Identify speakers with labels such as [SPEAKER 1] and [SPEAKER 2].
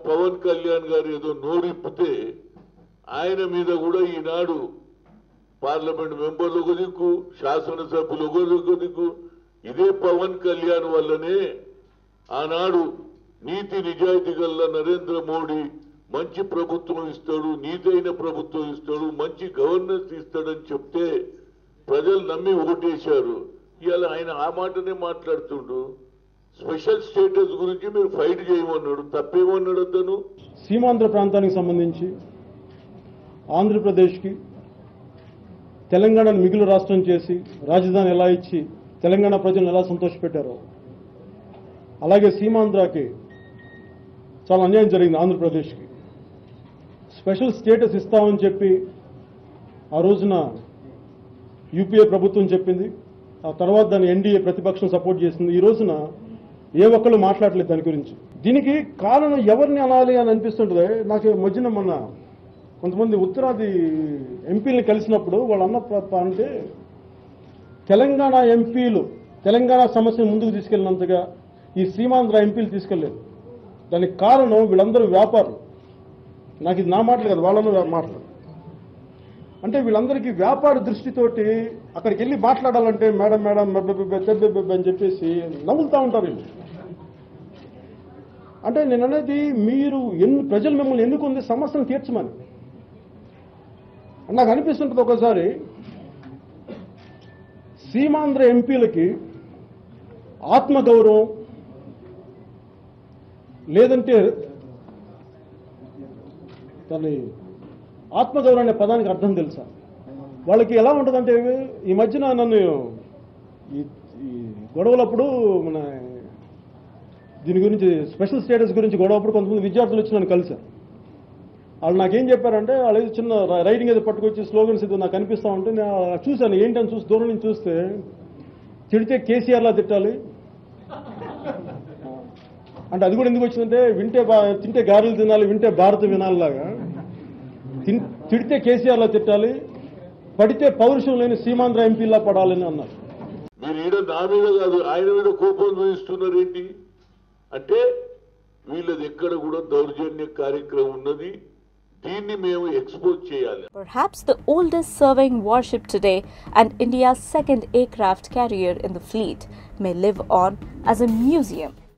[SPEAKER 1] పవన్ కళ్యాణ్ గారు ఏదో నోరిప్పితే ఆయన మీద కూడా ఈనాడు పార్లమెంట్ మెంబర్లు ఒక దిక్కు, శాసనసభ్యులు ఒక దిక్కు. ఇదే పవన్ కళ్యాణ్ వల్లనే ఆనాడు నీతి నిజాయితీ గల నరేంద్ర మోడీ మంచి ప్రభుత్వం ఇస్తాడు, నీతైన ప్రభుత్వం ఇస్తాడు, మంచి గవర్నెన్స్ ఇస్తాడని చెప్తే ప్రజలు నమ్మి ఓటేశారు. ఇవాళ ఆయన ఆ మాటనే మాట్లాడుతుండు. స్పెషల్ స్టేటస్ గురించి మీరు ఫైట్ చేయమన్నాడు. తప్పేమన్నాడు అతను?
[SPEAKER 2] సీమాంధ్ర ప్రాంతానికి సంబంధించి ఆంధ్రప్రదేశ్కి తెలంగాణను మిగులు రాష్ట్రం చేసి రాజధాని ఎలా ఇచ్చి తెలంగాణ ప్రజలను ఎలా సంతోషపెట్టారో అలాగే సీమాంధ్రకి చాలా అన్యాయం జరిగింది. ఆంధ్రప్రదేశ్కి స్పెషల్ స్టేటస్ ఇస్తామని చెప్పి ఆ రోజున యూపీఏ ప్రభుత్వం చెప్పింది. ఆ తర్వాత దాన్ని ఎన్డీఏ ప్రతిపక్షం సపోర్ట్ చేసింది. ఈ రోజున ఏ ఒక్కళ్ళు మాట్లాడలేదు దాని గురించి. దీనికి కారణం ఎవరిని అనాలి అని అనిపిస్తుంటుంది. నాకు మధ్యన మొన్న కొంతమంది ఉత్తరాది ఎంపీలను కలిసినప్పుడు వాళ్ళు అంటే తెలంగాణ ఎంపీలు తెలంగాణ సమస్యను ముందుకు తీసుకెళ్ళినంతగా ఈ సీమాంధ్ర ఎంపీలు తీసుకెళ్లేదు. దానికి కారణం వీళ్ళందరూ వ్యాపారులు. నాకు ఇది నా మాటలు కాదు, వాళ్ళను మాటలు. అంటే వీళ్ళందరికీ వ్యాపార దృష్టితోటి అక్కడికి వెళ్ళి మాట్లాడాలంటే మేడం మేడం అని చెప్పేసి నవ్వులుతూ ఉంటారు వీళ్ళు. అంటే నేను అనేది మీరు ప్రజలు మిమ్మల్ని ఎన్నుకుంది సమస్యను తీర్చమని. నాకు అనిపిస్తుంటుంది ఒకసారి సీమాంధ్ర ఎంపీలకి ఆత్మగౌరవం లేదంటే దాన్ని ఆత్మగౌరవం అనే పదానికి అర్థం తెలుసా? వాళ్ళకి ఎలా ఉంటుందంటే ఈ మధ్యన నన్ను ఈ గొడవలప్పుడు మన దీని గురించి స్పెషల్ స్టేటస్ గురించి గొడవప్పుడు కొంతమంది విద్యార్థులు వచ్చి నన్ను కలిశారు. వాళ్ళు నాకేం చెప్పారంటే వాళ్ళు ఏదో చిన్న రైటింగ్ ఏదో పట్టుకొచ్చి స్లోగన్స్ ఏదో నాకు కనిపిస్తూ ఉంటే నేను చూశాను. ఏంటని చూసి దూరం నుంచి చూస్తే తిడితే కేసీఆర్లా తిట్టాలి అంటే అది కూడా ఎందుకు వచ్చిందంటే తింటే గారెలు తినాలి, వింటే భారత వినాలిలాగా తిడితే కేసీఆర్లా తిట్టాలి, పడితే పౌరుషం లేని సీమాంధ్ర ఎంపీలా పడాలని అన్నారు.
[SPEAKER 1] మీరు ఈడ నా మీద కాదు ఆయన మీద కోపం చూపిస్తున్నారు ఏంటి అంటే వీళ్ళది ఎక్కడ కూడా దౌర్జన్య కార్యక్రమం ఉన్నది. దీన్ని మేము ఎక్స్పోజ్ చేయాలి.
[SPEAKER 3] Perhaps the oldest serving warship today and India's second aircraft carrier in the fleet may live on as a museum